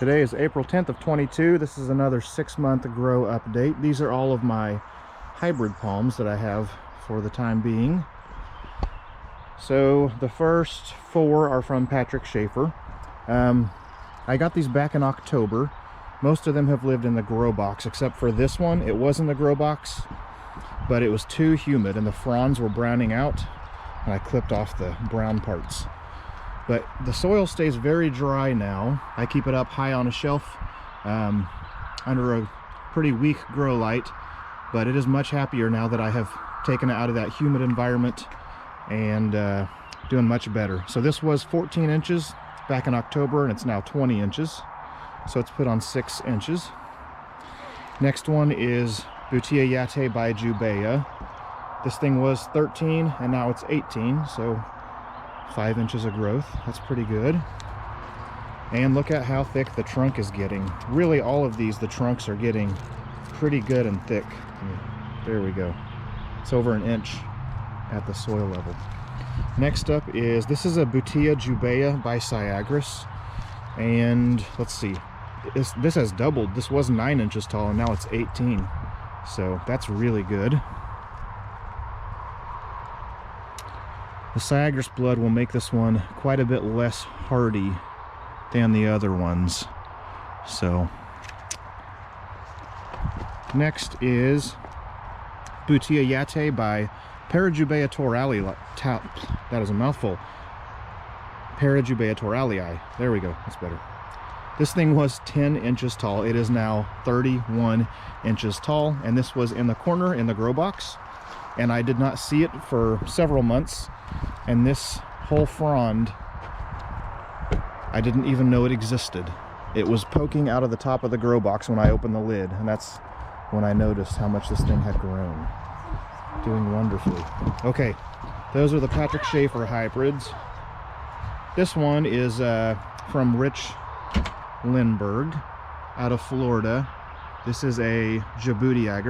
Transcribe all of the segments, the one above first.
Today is April 10th of 22. This is another 6-month grow update. These are all of my hybrid palms that I have for the time being. So the first 4 are from Patrick Schafer. I got these back in October. Most of them have lived in the grow box, except for this one. It was in the grow box, but it was too humid and the fronds were browning out, and I clipped off the brown parts. But the soil stays very dry now. I keep it up high on a shelf under a pretty weak grow light, but it is much happier now that I have taken it out of that humid environment and doing much better. So this was 14 inches back in October, and it's now 20 inches. So it's put on 6 inches. Next one is Butia yatay by Jubaea. This thing was 13 and now it's 18, so 5 inches of growth. That's pretty good. And look at how thick the trunk is getting. Really, all of these, the trunks are getting pretty good and thick. There we go. It's over an inch at the soil level. Next up is, this is a ButiaxJubaea by Syagrus. And let's see, this has doubled. This was 9 inches tall and now it's 18. So that's really good. The Syagrus blood will make this one quite a bit less hardy than the other ones. So next is Butia yatay by Parajubaea toralyi. That is a mouthful. Parajubaea toralyi. There we go. That's better. This thing was 10 inches tall. It is now 31 inches tall, and this was in the corner in the grow box, and I did not see it for several months. And this whole frond, I didn't even know it existed. It was poking out of the top of the grow box when I opened the lid, and that's when I noticed how much this thing had grown. Doing wonderfully. Okay, those are the Patrick Schafer hybrids. This one is from Lindberg out of Florida. This is a Jubaea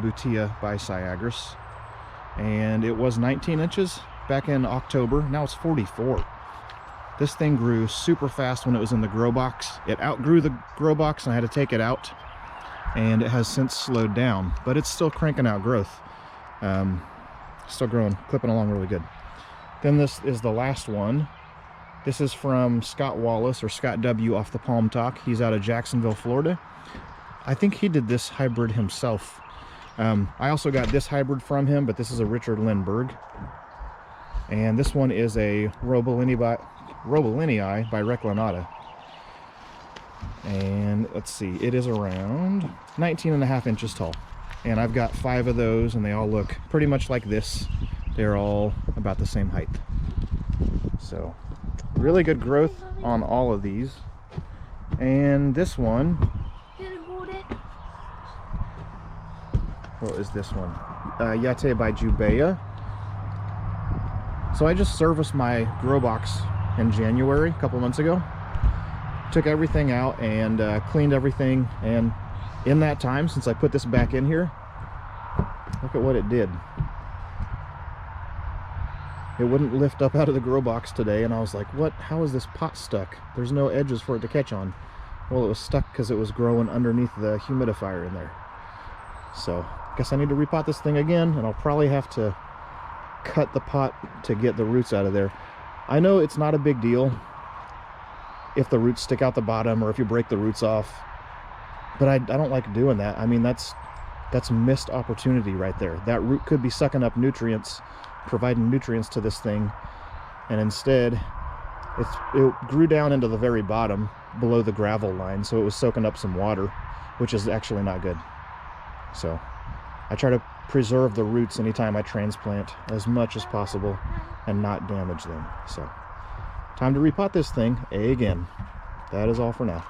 Butia by Syagrus, and it was 19 inches back in October. Now it's 44. This thing grew super fast when it was in the grow box. It outgrew the grow box and I had to take it out, and it has since slowed down, but it's still cranking out growth. Still growing, clipping along really good. Then this is the last one. This is from Wallace, or Scott W. off the Palm Talk. He's out of Jacksonville, Florida. I think he did this hybrid himself. I also got this hybrid from him, but this is a Lindberg. And this one is a roebelinii by reclinata. And let's see, it is around 19.5 inches tall. And I've got 5 of those, and they all look pretty much like this. They're all about the same height. So really good growth on all of these. And this one, what is this one? Yatay by Jubaea. So I just serviced my grow box in January, a couple months ago. Took everything out and cleaned everything, and in that time, since I put this back in here, look at what it did. It wouldn't lift up out of the grow box today, and I was like, what? How is this pot stuck? There's no edges for it to catch on. Well, it was stuck because it was growing underneath the humidifier in there. So I guess I need to repot this thing again, and I'll probably have to cut the pot to get the roots out of there. I know it's not a big deal if the roots stick out the bottom or if you break the roots off, but I don't like doing that. I mean, that's missed opportunity right there. That root could be sucking up nutrients, providing nutrients to this thing, and instead it grew down into the very bottom below the gravel line, so it was soaking up some water, which is actually not good. So I try to preserve the roots anytime I transplant as much as possible and not damage them. So time to repot this thing again. That is all for now.